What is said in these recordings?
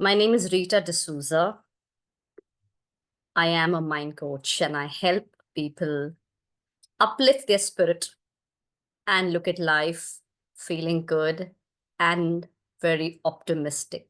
My name is Rita D'Souza. I am a mind coach and I help people uplift their spirit and look at life feeling good and very optimistic.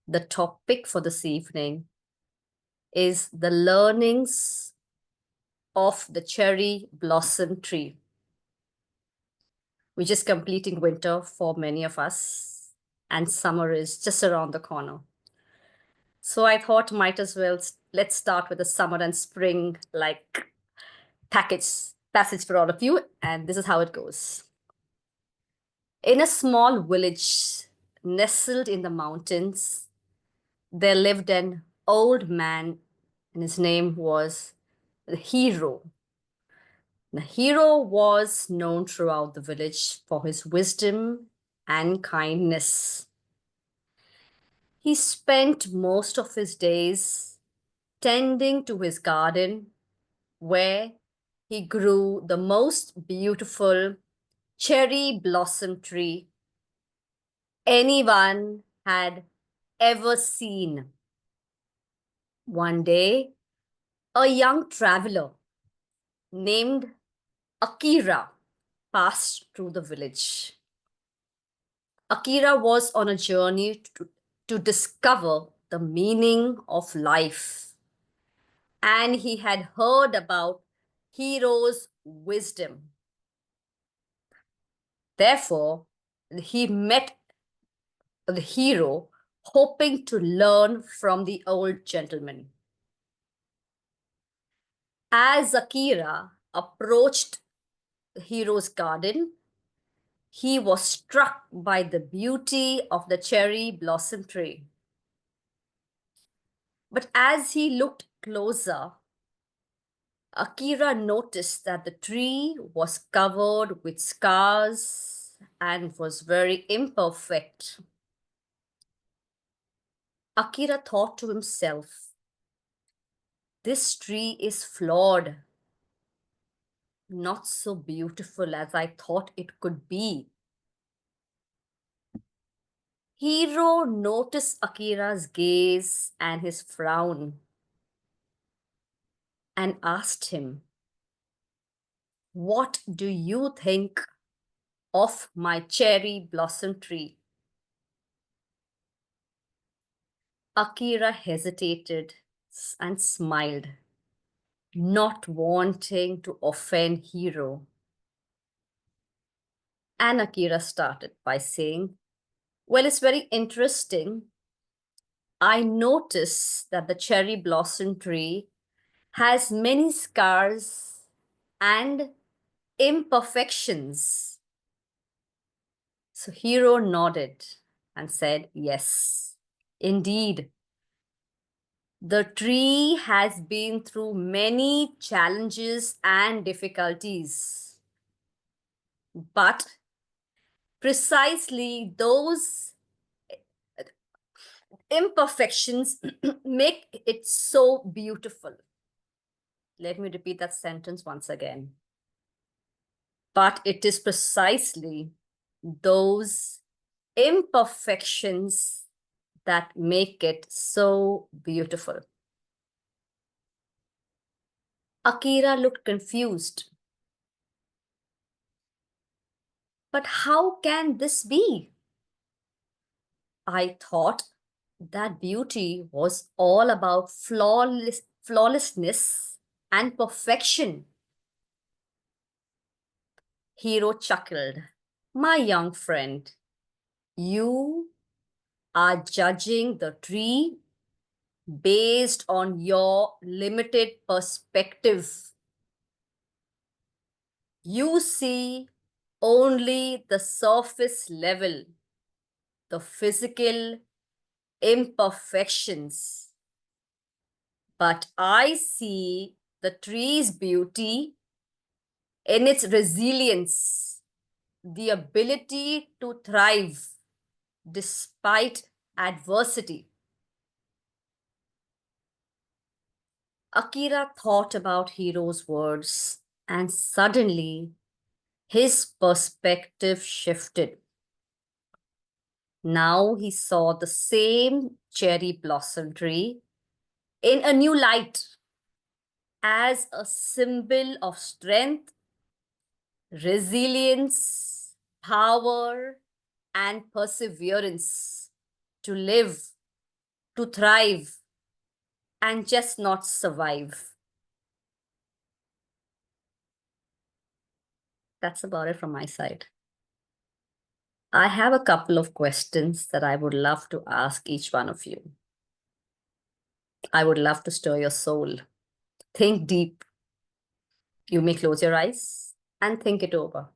The topic for this evening is the learnings of the cherry blossom tree, which is completing winter for many of us, and summer is just around the corner. So I thought might as well let's start with the summer and spring passage for all of you, and this is how it goes. In a small village nestled in the mountains, there lived an old man, and his name was the hero. The hero was known throughout the village for his wisdom and kindness. He spent most of his days tending to his garden, where he grew the most beautiful cherry blossom tree anyone had ever seen. One day, a young traveler named Akira passed through the village. Akira was on a journey to discover the meaning of life, and he had heard about Hero's wisdom. Therefore, he met the hero, hoping to learn from the old gentleman. As Akira approached the hero's garden, he was struck by the beauty of the cherry blossom tree. But as he looked closer, Akira noticed that the tree was covered with scars and was very imperfect. Akira thought to himself, "This tree is flawed, not so beautiful as I thought it could be." Hiro noticed Akira's gaze and his frown and asked him, "What do you think of my cherry blossom tree?" Akira hesitated and smiled, not wanting to offend Hiro. And Akira started by saying, "Well, it's very interesting. I notice that the cherry blossom tree has many scars and imperfections." So Hiro nodded and said, "Yes, indeed. The tree has been through many challenges and difficulties. But precisely those imperfections make it so beautiful." Let me repeat that sentence once again. But it is precisely those imperfections that make it so beautiful. Akira looked confused. "But how can this be? I thought that beauty was all about flawlessness and perfection." Hiro chuckled. "My young friend, you are judging the tree based on your limited perspective. You see only the surface level, the physical imperfections. But I see the tree's beauty in its resilience, the ability to thrive despite adversity." Akira thought about Hiro's words, and suddenly his perspective shifted. Now he saw the same cherry blossom tree in a new light as a symbol of strength, resilience, power, and perseverance to live, to thrive, and just not survive. That's about it from my side. I have a couple of questions that I would love to ask each one of you. I would love to stir your soul. Think deep. You may close your eyes and think it over.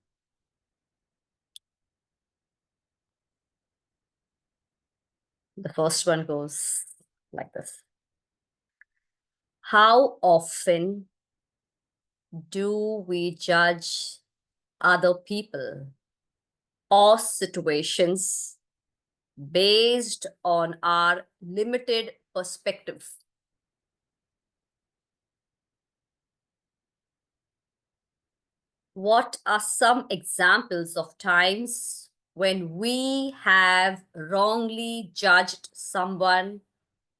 The first one goes like this. How often do we judge other people or situations based on our limited perspective? What are some examples of times when we have wrongly judged someone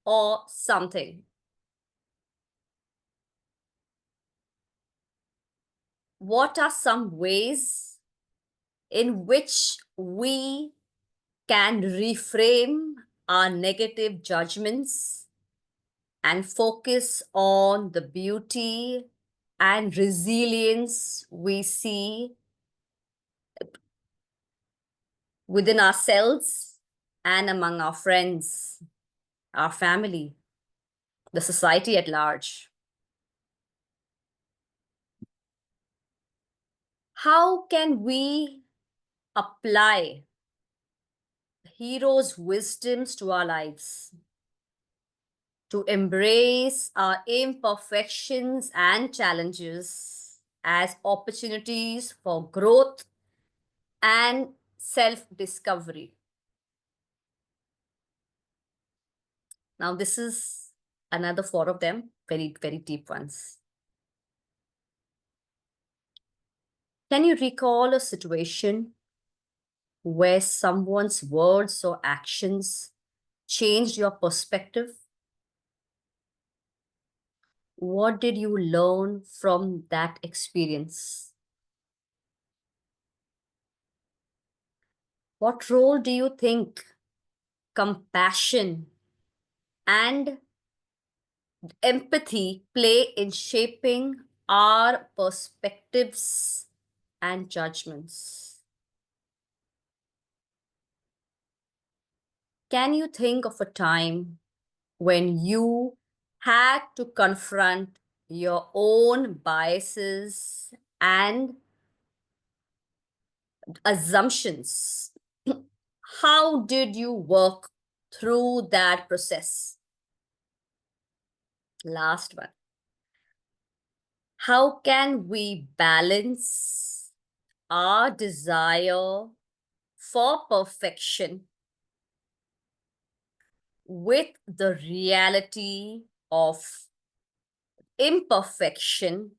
or something? What are some ways in which we can reframe our negative judgments and focus on the beauty and resilience we see within ourselves and among our friends, our family, the society at large? How can we apply heroes' wisdoms to our lives to embrace our imperfections and challenges as opportunities for growth and self-discovery? Now, this is another four of them, very, very deep ones. Can you recall a situation where someone's words or actions changed your perspective? What did you learn from that experience? What role do you think compassion and empathy play in shaping our perspectives and judgments? Can you think of a time when you had to confront your own biases and assumptions? How did you work through that process? Last one. How can we balance our desire for perfection with the reality of imperfection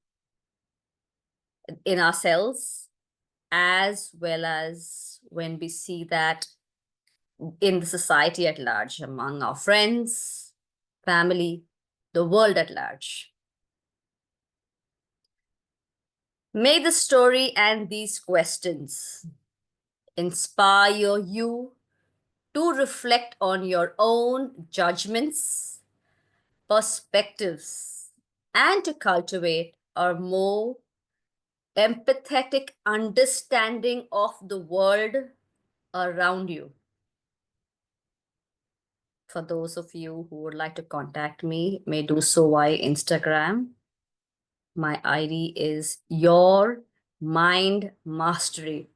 in ourselves, as well as when we see that in the society at large, among our friends, family, the world at large? May the story and these questions inspire you to reflect on your own judgments, perspectives, and to cultivate a more empathetic understanding of the world around you. For those of you who would like to contact me, may do so via Instagram. My ID is Your Mind Mastery.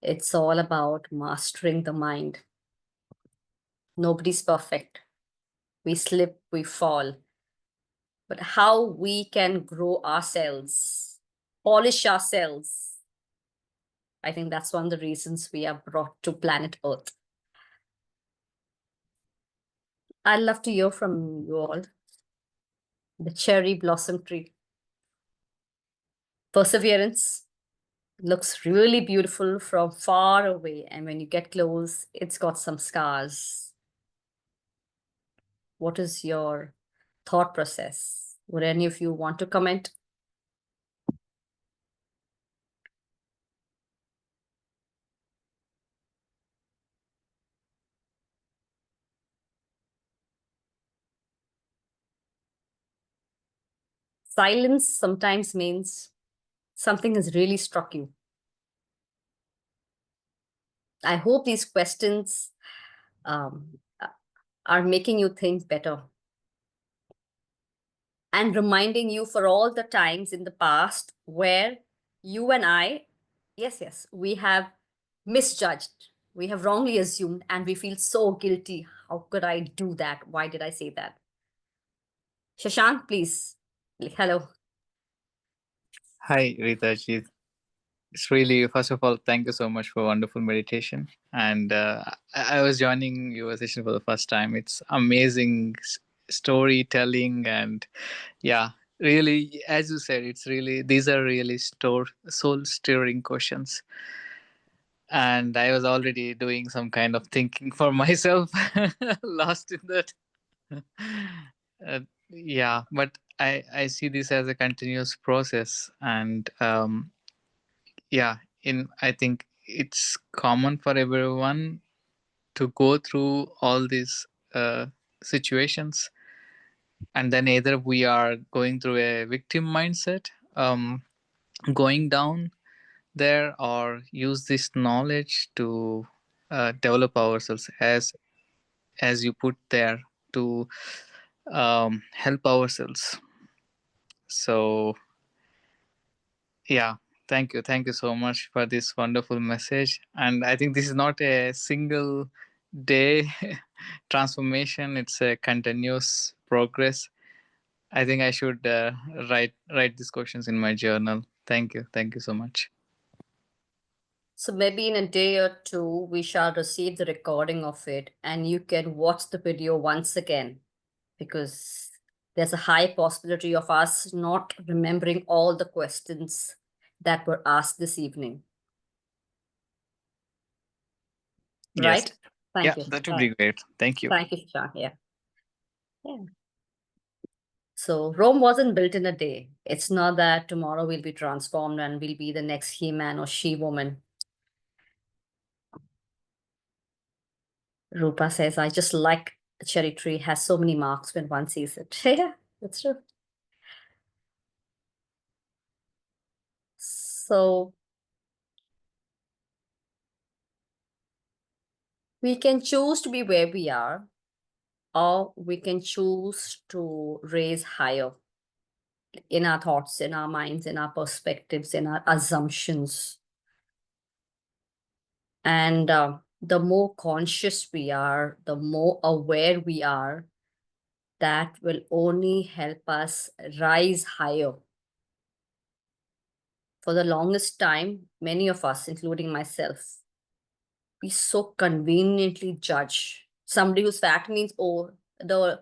It's all about mastering the mind. Nobody's perfect. We slip, we fall. But how we can grow ourselves, polish ourselves, I think that's one of the reasons we are brought to planet Earth. I'd love to hear from you all. The cherry blossom tree. Perseverance, Looks really beautiful from far away, and when you get close, it's got some scars. What is your thought process? Would any of you want to comment? Silence sometimes means something has really struck you. I hope these questions um, are making you think better and reminding you for all the times in the past where you and I, yes, we have misjudged, we have wrongly assumed, and we feel so guilty. How could I do that? Why did I say that? Shashank, please. Hello. Hi, Rita ji. It's really, first of all, thank you so much for wonderful meditation. And I was joining your session for the first time. It's amazing storytelling. And yeah, really, as you said, it's really, these are really soul stirring questions. And I was already doing some kind of thinking for myself, lost in that. Yeah, but I see this as a continuous process. And yeah, in I think it's common for everyone to go through all these situations, and then either we are going through a victim mindset, going down there, or use this knowledge to develop ourselves, as you put there, to help ourselves. So yeah, thank you so much for this wonderful message. And I think this is not a single day transformation, it's a continuous progress. I think I should write these questions in my journal. Thank you so much. So maybe in a day or two, we shall receive the recording of it and you can watch the video once again, because there's a high possibility of us not remembering all the questions that were asked this evening. Yes. Right? Thank Yeah, you. that would be great. Thank you. Thank you, Shah. Yeah. Yeah. So Rome wasn't built in a day. It's not that tomorrow we'll be transformed and we'll be the next he-man or she-woman. Rupa says, I just like the cherry tree has so many marks when one sees it. Yeah, that's true. So we can choose to be where we are, or we can choose to raise higher in our thoughts, in our minds, in our perspectives, in our assumptions. And the more conscious we are, the more aware we are, that will only help us rise higher. For the longest time, many of us, including myself, we so conveniently judge. Somebody who's fat means, oh, the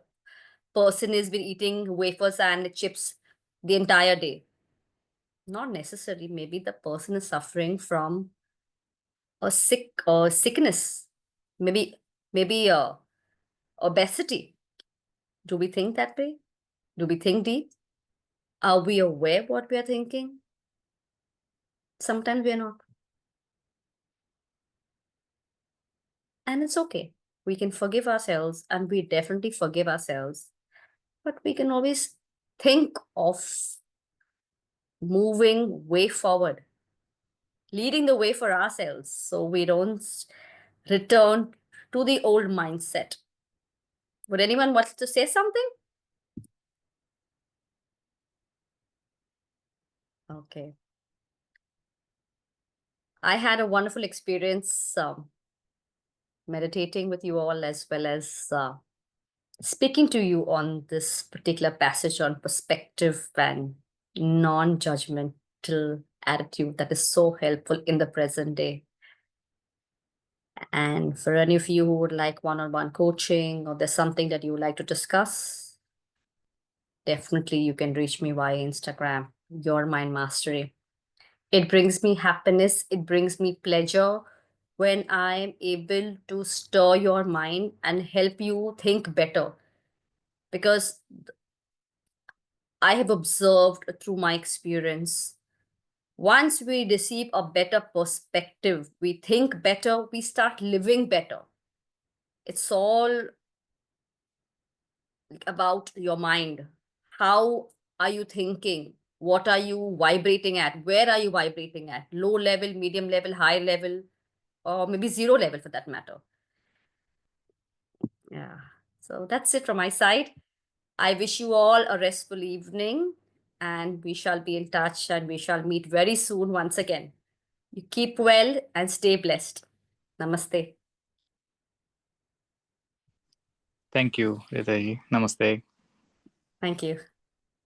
person has been eating wafers and chips the entire day. Not necessarily. Maybe the person is suffering from a sickness. Maybe obesity. Do we think that way? Do we think deep? Are we aware what we are thinking? Sometimes we are not. And it's okay. We can forgive ourselves, and we definitely forgive ourselves. But we can always think of moving way forward, leading the way for ourselves so we don't return to the old mindset. Would anyone want to say something? Okay. I had a wonderful experience meditating with you all, as well as speaking to you on this particular passage on perspective and non-judgmental attitude that is so helpful in the present day. And for any of you who would like one-on-one coaching, or there's something that you would like to discuss, definitely you can reach me via Instagram, Your Mind Mastery. It brings me happiness, it brings me pleasure when I'm able to stir your mind and help you think better. Because I have observed through my experience, once we receive a better perspective, we think better, we start living better. It's all about your mind. How are you thinking? What are you vibrating at? Where are you vibrating at? Low level, medium level, high level, or maybe zero level for that matter. Yeah. So that's it from my side. I wish you all a restful evening, and we shall be in touch and we shall meet very soon once again. You keep well and stay blessed. Namaste. Thank you, Ritaji. Namaste. Thank you.